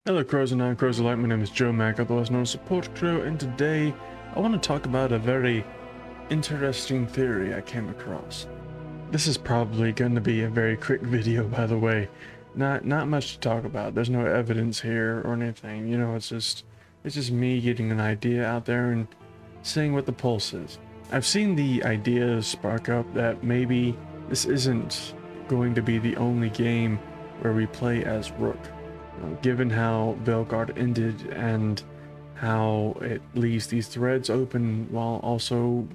Hello crows and non-crows alike, my name is Joe Mack, otherwise known as Support Crow, and today I want to talk about a very interesting theory I came across. This is probably going to be a very quick video, by the way. Not much to talk about. There's no evidence here or anything, you know, it's just me getting an idea out there and seeing what the pulse is. I've seen the ideas spark up that maybe this isn't going to be the only game where we play as Rook. Given how Veilguard ended and how it leaves these threads open while also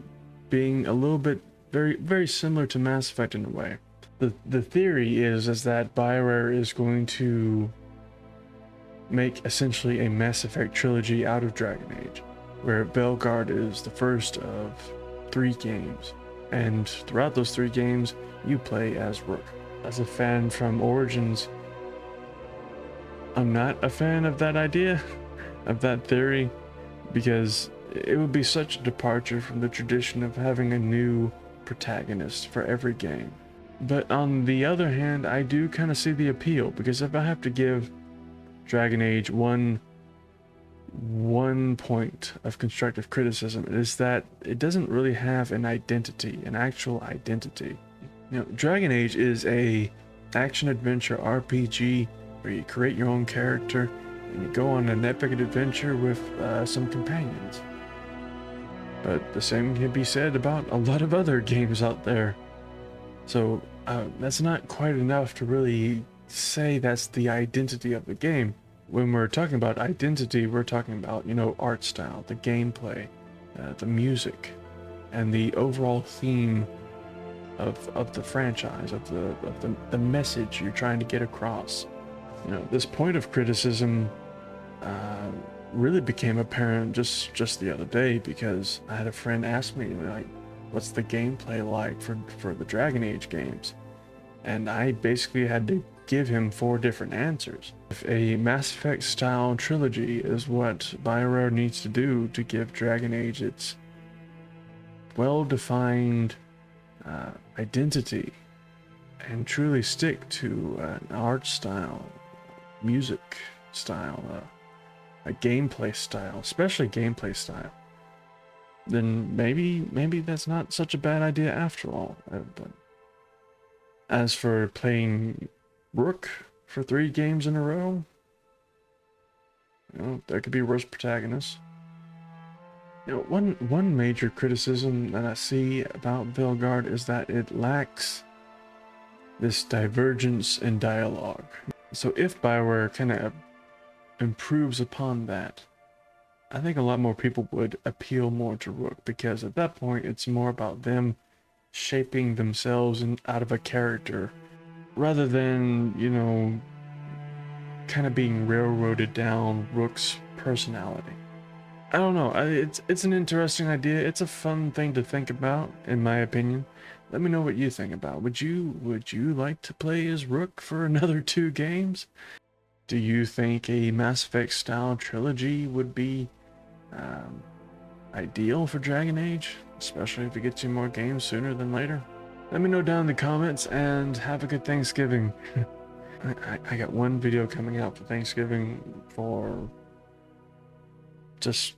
being a little bit very similar to Mass Effect in a way. The theory is that BioWare is going to make essentially a Mass Effect trilogy out of Dragon Age, where Veilguard is the first of 3 games, and throughout those 3 games you play as Rook. As a fan from Origins, I'm not a fan of that idea, of that theory, because it would be such a departure from the tradition of having a new protagonist for every game. But on the other hand, I do kind of see the appeal, because if I have to give Dragon Age one point of constructive criticism, it is that it doesn't really have an identity, an actual identity. You know, Dragon Age is a action-adventure RPG where you create your own character and you go on an epic adventure with some companions. But the same can be said about a lot of other games out there. So that's not quite enough to really say that's the identity of the game. When we're talking about identity, we're talking about, you know, art style, the gameplay, the music, and the overall theme of the franchise, of the message you're trying to get across. You know, this point of criticism really became apparent just the other day, because I had a friend ask me, like, what's the gameplay like for the Dragon Age games? And I basically had to give him 4 different answers. If a Mass Effect style trilogy is what BioWare needs to do to give Dragon Age its well-defined identity and truly stick to an art style, music style, a gameplay style, especially gameplay style, then maybe that's not such a bad idea after all. But as for playing Rook for 3 games in a row, you know, there could be worse protagonists. You know, one major criticism that I see about Veilguard is that it lacks this divergence in dialogue. So if BioWare kind of improves upon that, I think a lot more people would appeal more to Rook, because at that point it's more about them shaping themselves out of a character, rather than, you know, kind of being railroaded down Rook's personality. I don't know, it's an interesting idea. It's a fun thing to think about, in my opinion. Let me know what you think about. Would you like to play as Rook for another 2 games? Do you think a Mass Effect style trilogy would be ideal for Dragon Age, especially if it gets you more games sooner than later? Let me know down in the comments, and have a good Thanksgiving. I got one video coming out for Thanksgiving for just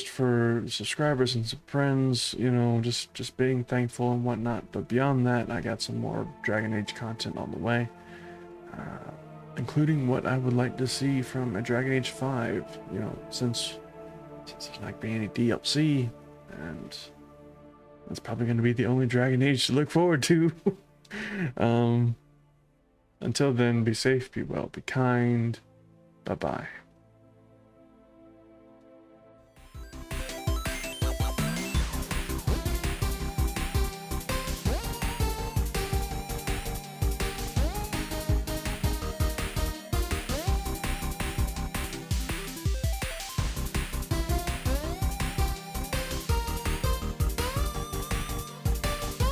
for subscribers and some friends, you know, just being thankful and whatnot. But beyond that, I got some more Dragon Age content on the way, including what I would like to see from a Dragon Age 5, you know, since there's not being any DLC, and that's probably going to be the only Dragon Age to look forward to. Until then, be safe, be well, be kind. Bye-bye.